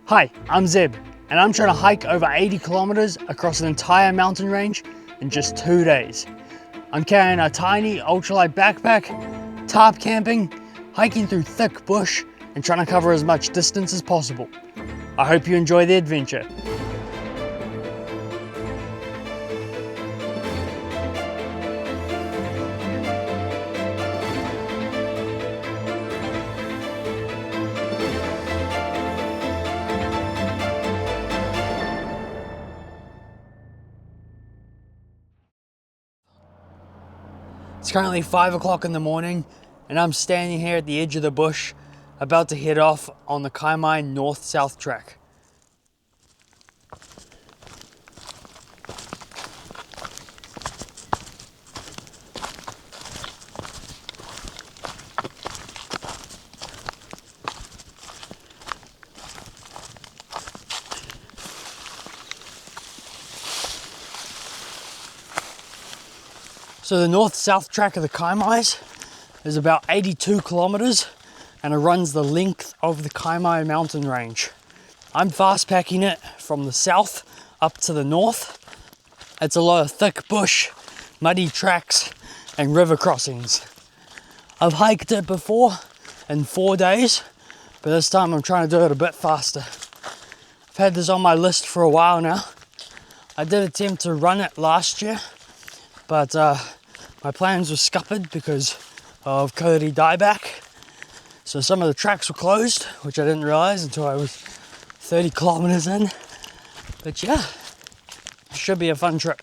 Hi, I'm Zeb, and I'm trying to hike over 80 kilometers across an entire mountain range in just 2 days. I'm carrying a tiny ultralight backpack, tarp camping, hiking through thick bush, and trying to cover as much distance as possible. I hope you enjoy the adventure. It's currently 5 o'clock in the morning, and I'm standing here at the edge of the bush, about to head off on the Kaimai north-south track. So the north-south track of the Kaimais is about 82 kilometers, and it runs the length of the Kaimai Mountain range. I'm fast packing it from the south up to the north. It's a lot of thick bush, muddy tracks, and river crossings. I've hiked it before in 4 days, but this time I'm trying to do it a bit faster. I've had this on my list for a while now. I did attempt to run it last year, but my plans were scuppered because of Kauri dieback. So some of the tracks were closed, which I didn't realize until I was 30 kilometers in. But yeah, it should be a fun trip.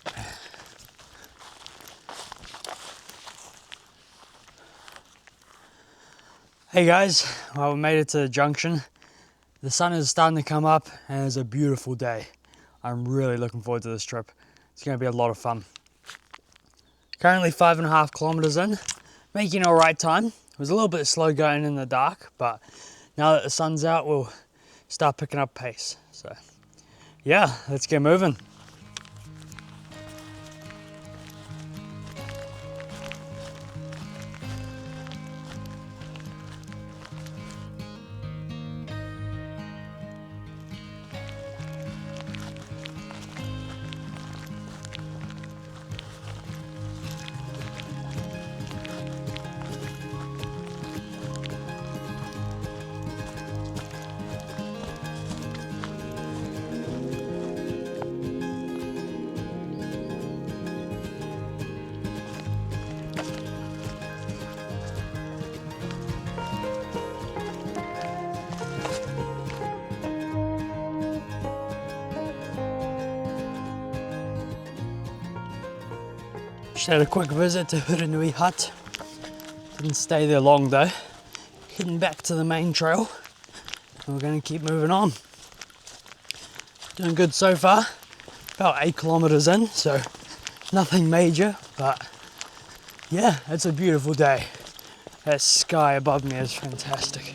Hey guys, well, we made it to the junction. The sun is starting to come up and it's a beautiful day. I'm really looking forward to this trip. It's going to be a lot of fun. Currently 5.5 kilometers in, making all right time. It was a little bit slow going in the dark, but now that the sun's out, we'll start picking up pace. So yeah, let's get moving. Just had a quick visit to Huranui Hut. Didn't stay there long though. Heading back to the main trail. And we're going to keep moving on. Doing good so far. About 8 kilometers in, so nothing major, but yeah, it's a beautiful day. That sky above me is fantastic.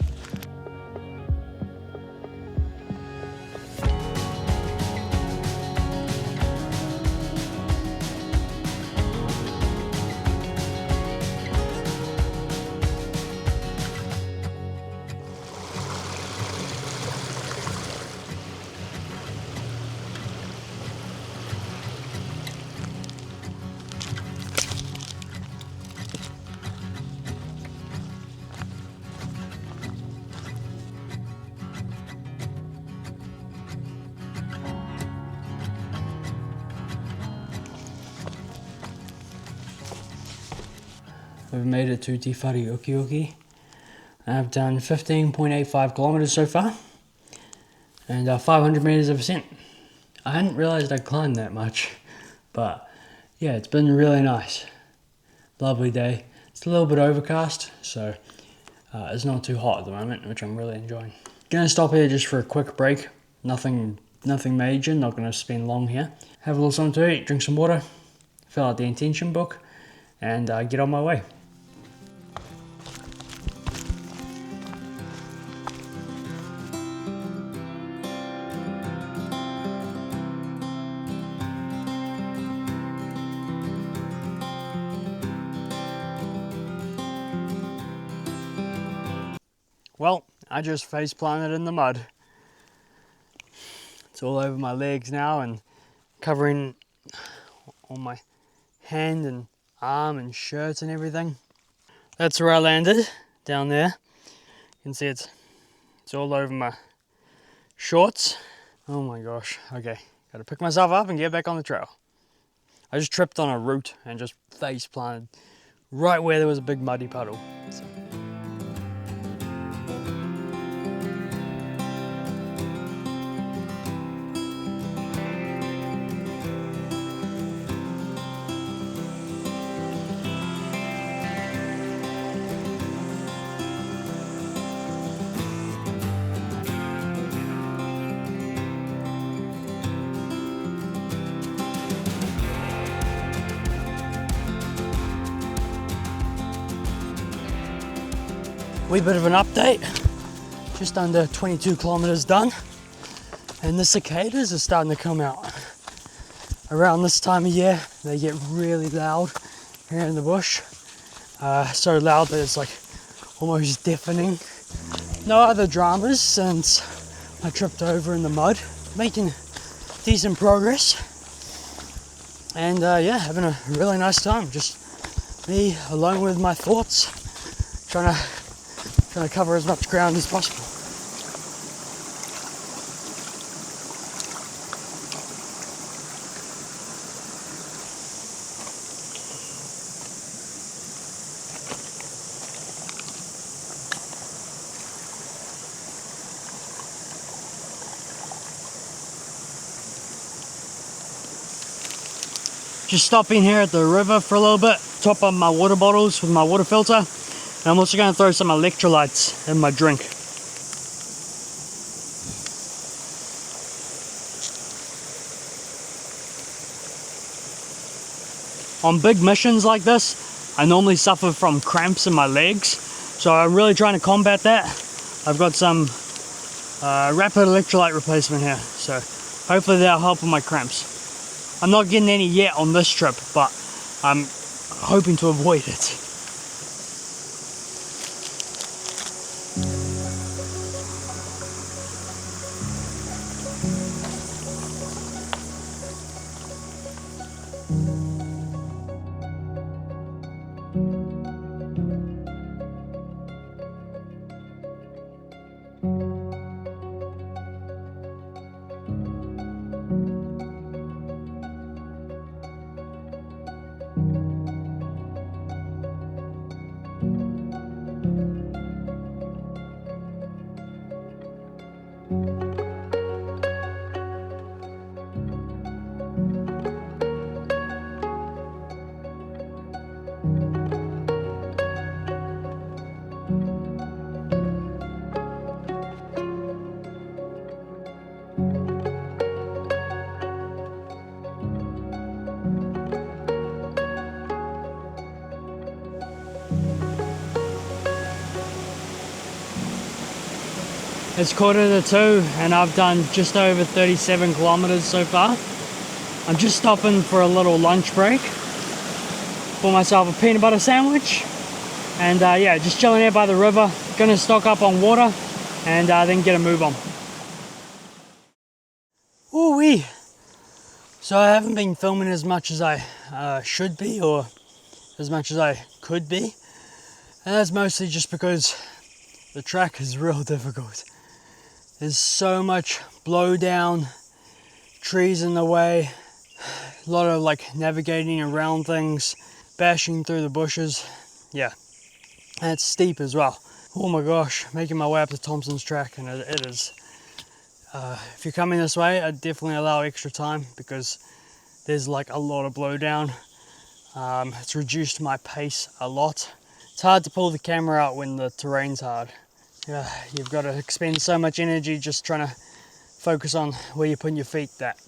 We've made it to Te Whare Ukioki. I've done 15.85 kilometers so far and 500 meters of ascent. I hadn't realized I'd climbed that much, but yeah, it's been really nice. Lovely day. It's a little bit overcast, so it's not too hot at the moment, which I'm really enjoying. Gonna stop here just for a quick break. Nothing major, not gonna spend long here. Have a little something to eat, drink some water, fill out the intention book, and get on my way. Well, I just face planted in the mud. It's all over my legs now and covering on my hand and arm and shirt and everything. That's where I landed, down there. You can see it's all over my shorts. Oh my gosh, okay. Gotta pick myself up and get back on the trail. I just tripped on a root and just face planted right where there was a big muddy puddle. So. Wee bit of an update, just under 22 kilometers done, and the cicadas are starting to come out. Around this time of year, they get really loud here in the bush, so loud that it's like almost deafening. No other dramas since I tripped over in the mud, making decent progress, and yeah, having a really nice time, just me alone with my thoughts, trying to cover as much ground as possible. Just stopping here at the river for a little bit, top up my water bottles with my water filter. And I'm also going to throw some electrolytes in my drink. On big missions like this, I normally suffer from cramps in my legs, so I'm really trying to combat that. I've got some rapid electrolyte replacement here, so hopefully that'll help with my cramps. I'm not getting any yet on this trip, but I'm hoping to avoid it. It's 1:45 and I've done just over 37 kilometers so far. I'm just stopping for a little lunch break. Bought myself a peanut butter sandwich and yeah, just chilling here by the river. Gonna stock up on water and then get a move on. Ooh-wee. So I haven't been filming as much as I should be, or as much as I could be. And that's mostly just because the track is real difficult. There's so much blow down, trees in the way, a lot of like navigating around things, bashing through the bushes. Yeah, and it's steep as well. Oh my gosh, making my way up to Thompson's track, and it is. If you're coming this way, I'd definitely allow extra time because there's like a lot of blow down. It's reduced my pace a lot. It's hard to pull the camera out when the terrain's hard. Yeah, you've got to expend so much energy just trying to focus on where you're putting your feet that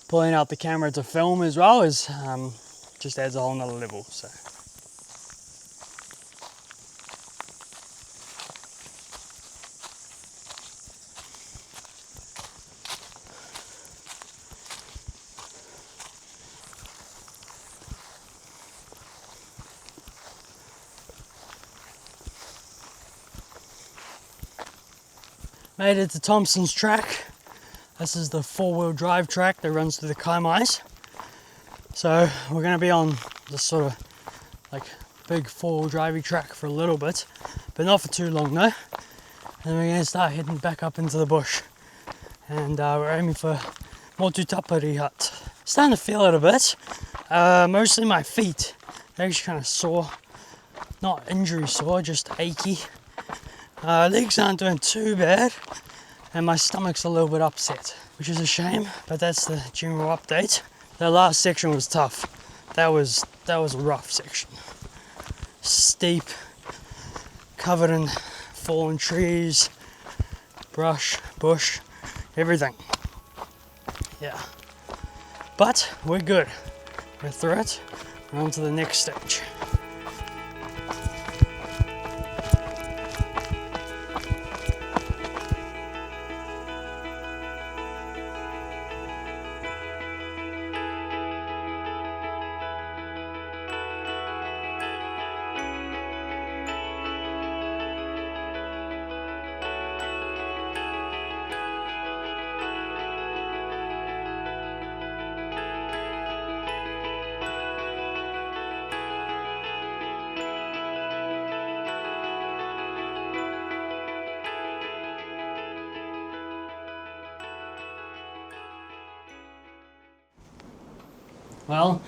pulling out the camera to film as well is just adds a whole nother level. So. Made it to Thompson's track. This is the 4-wheel drive track that runs through the Kaimais. So we're going to be on this sort of like big 4-wheel drivey track for a little bit, but not for too long though. And then we're going to start heading back up into the bush. And we're aiming for Motu Tapari Hut. Starting to feel it a bit. Mostly my feet. They're actually kind of sore. Not injury sore, just achy. Legs aren't doing too bad. And my stomach's a little bit upset, which is a shame, but that's the general update. The last section was tough. That was a rough section. Steep, covered in fallen trees, brush, bush, everything. Yeah. But we're good. We're through it. We're on to the next stage. Well,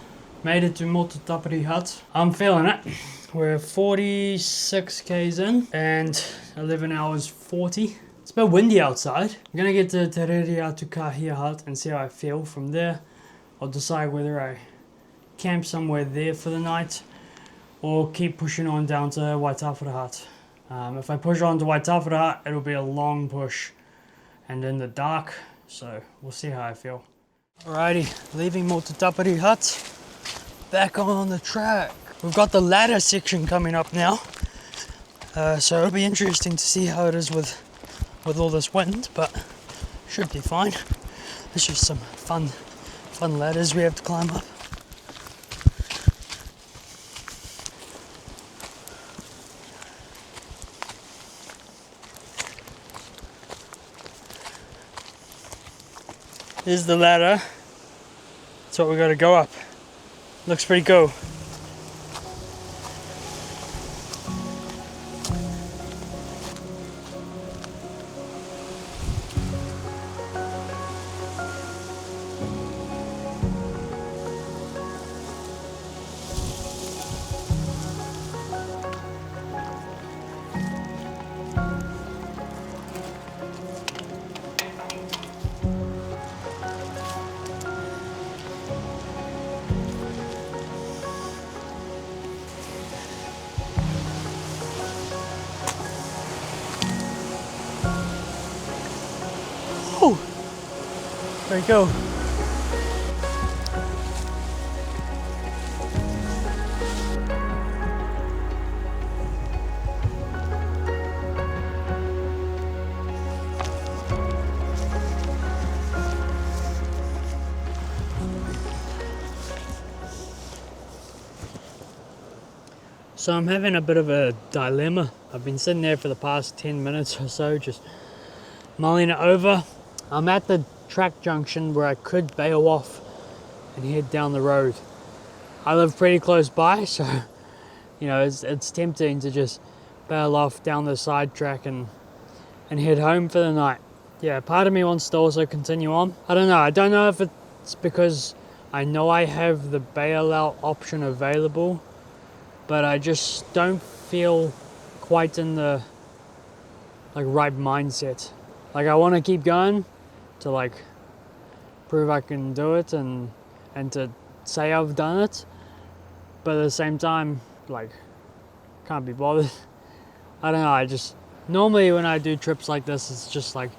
made it to Motu Tapari Hut. I'm feeling it. We're 46 k's in and 11 hours 40. It's a bit windy outside. I'm gonna get to Te Rere Atu Kahia Hut and see how I feel. From there, I'll decide whether I camp somewhere there for the night or keep pushing on down to Waitawhara Hut. If I push on to Waitawhara Hut, it'll be a long push and in the dark, so we'll see how I feel. Alrighty, leaving Motu Tapari Hut, back on the track. We've got the ladder section coming up now, so it'll be interesting to see how it is with all this wind, but should be fine. There's just some fun ladders we have to climb up. Here's the ladder. That's what we got to go up. Looks pretty cool. Oh, there you go. So I'm having a bit of a dilemma. I've been sitting there for the past 10 minutes or so, just mulling it over. I'm at the track junction where I could bail off and head down the road. I live pretty close by, so you know it's tempting to just bail off down the side track and head home for the night. Yeah, part of me wants to also continue on. I don't know. I don't know if it's because I know I have the bailout option available, but I just don't feel quite in the right mindset. Like I want to keep going to like prove I can do it and to say I've done it, but at the same time like can't be bothered. I don't know, I just normally when I do trips like this, it's just like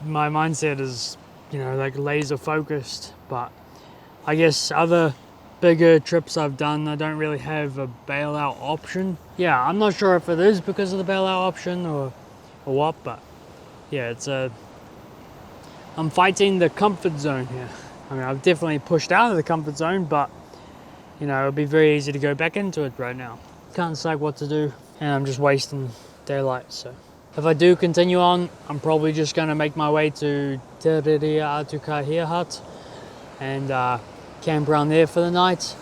my mindset is, you know, like laser focused, but I guess other bigger trips I've done, I don't really have a bailout option. Yeah, I'm not sure if it is because of the bailout option or what, but yeah, I'm fighting the comfort zone here. I mean, I've definitely pushed out of the comfort zone, but you know, it'll be very easy to go back into it right now. Can't decide what to do, and I'm just wasting daylight, so If I do continue on, I'm probably just going to make my way to Te Rerea Atukahia Hut and camp around there for the night.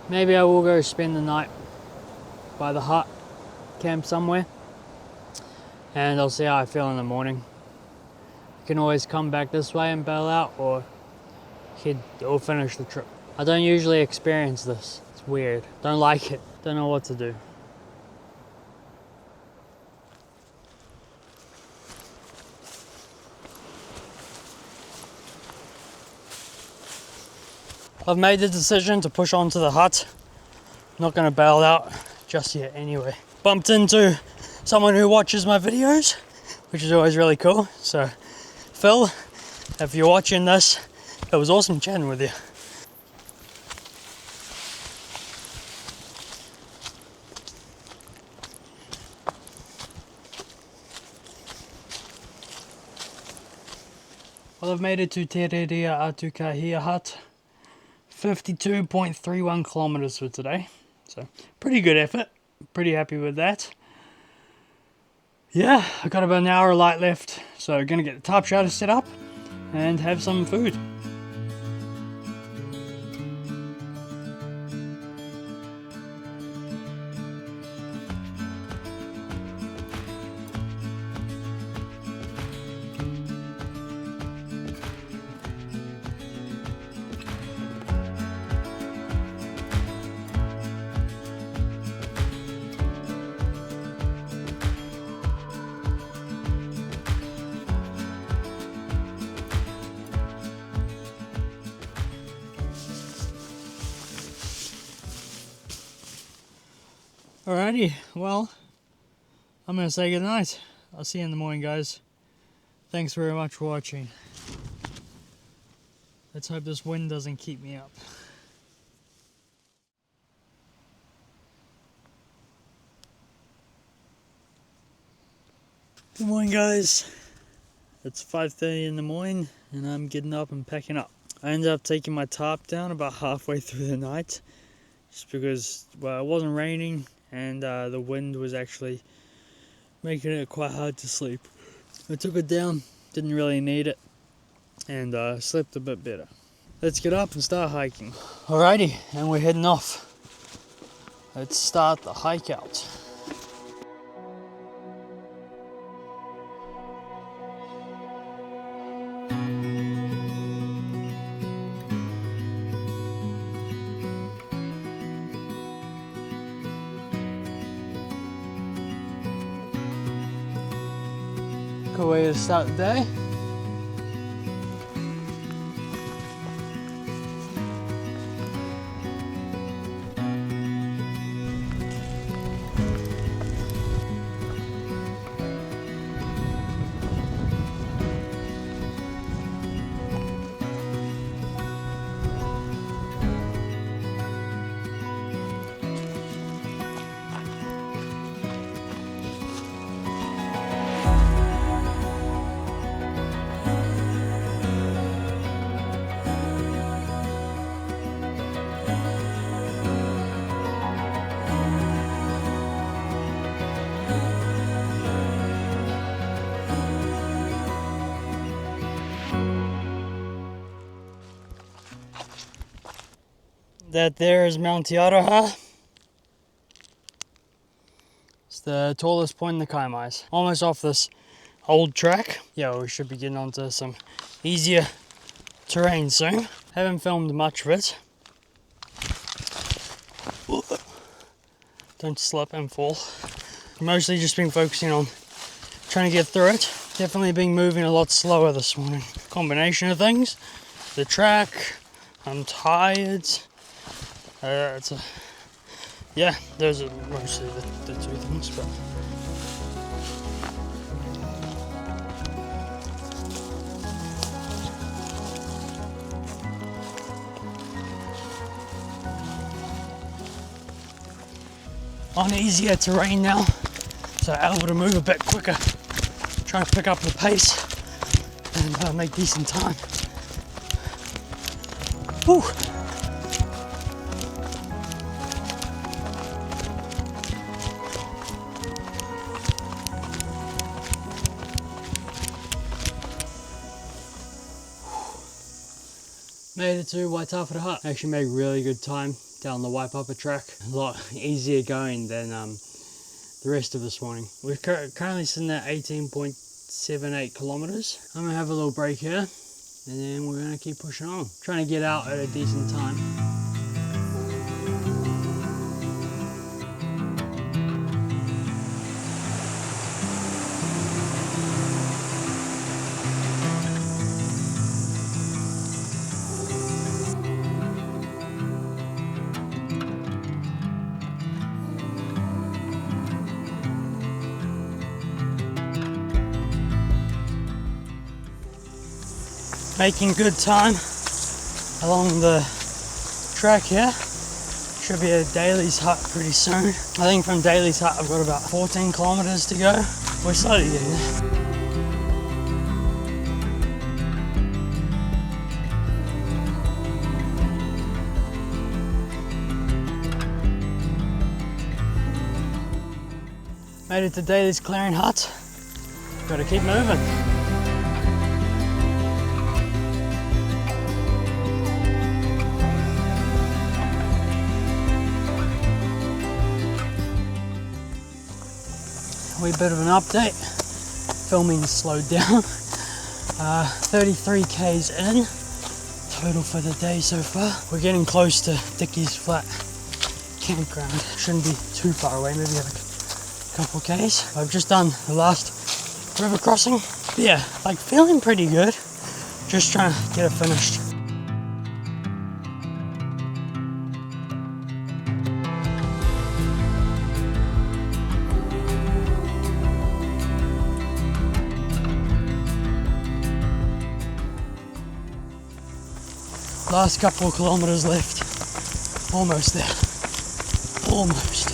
Maybe I will go spend the night by the hut, camp somewhere, and I'll see how I feel in the morning. I can always come back this way and bail out, or finish the trip. I don't usually experience this. It's weird. Don't like it. Don't know what to do. I've made the decision to push on to the hut. Not going to bail out just yet anyway. Bumped into someone who watches my videos, which is always really cool. So Phil, if you're watching this, it was awesome chatting with you. Well, I've made it to Te Rerea Atukahia Hut. 52.31 kilometers for today. So pretty good effort. Pretty happy with that. Yeah, I've got about an hour of light left. So gonna get the tarp shelter set up and have some food. Alrighty, well, I'm going to say goodnight. I'll see you in the morning, guys. Thanks very much for watching. Let's hope this wind doesn't keep me up. Good morning, guys. It's 5:30 in the morning and I'm getting up and packing up. I ended up taking my tarp down about halfway through the night just because, well, it wasn't raining and the wind was actually making it quite hard to sleep. I took it down, didn't really need it, and slept a bit better. Let's get up and start hiking. Alrighty, and we're heading off. Let's start the hike out. Good way to start the day. That there is Mount Tiaraha. It's the tallest point in the Kaimais. Almost off this old track. Yeah, we should be getting onto some easier terrain soon. Haven't filmed much of it. Don't slip and fall. Mostly just been focusing on trying to get through it. Definitely been moving a lot slower this morning. Combination of things. The track, I'm tired. Yeah, those are mostly the two things, but on easier terrain now, so able to move a bit quicker, trying to pick up the pace and make decent time. Whew. Made it to Waitawhara Hut. Actually made really good time down the Waipapa track. A lot easier going than the rest of this morning. We're currently sitting at 18.78 kilometers. I'm gonna have a little break here and then we're gonna keep pushing on. Trying to get out at a decent time. Making good time along the track here. Should be at Daly's Hut pretty soon. I think from Daly's Hut I've got about 14 kilometers to go. We're slowly getting there. Made it to Daly's Clearing Hut. Gotta keep moving. Wee bit of an update. Filming slowed down. 33 k's in total for the day so far. We're getting close to Dickie's Flat campground. Shouldn't be too far away, maybe like a couple k's. I've just done the last river crossing. But yeah, like feeling pretty good. Just trying to get it finished. Last couple of kilometers left. Almost there. Almost.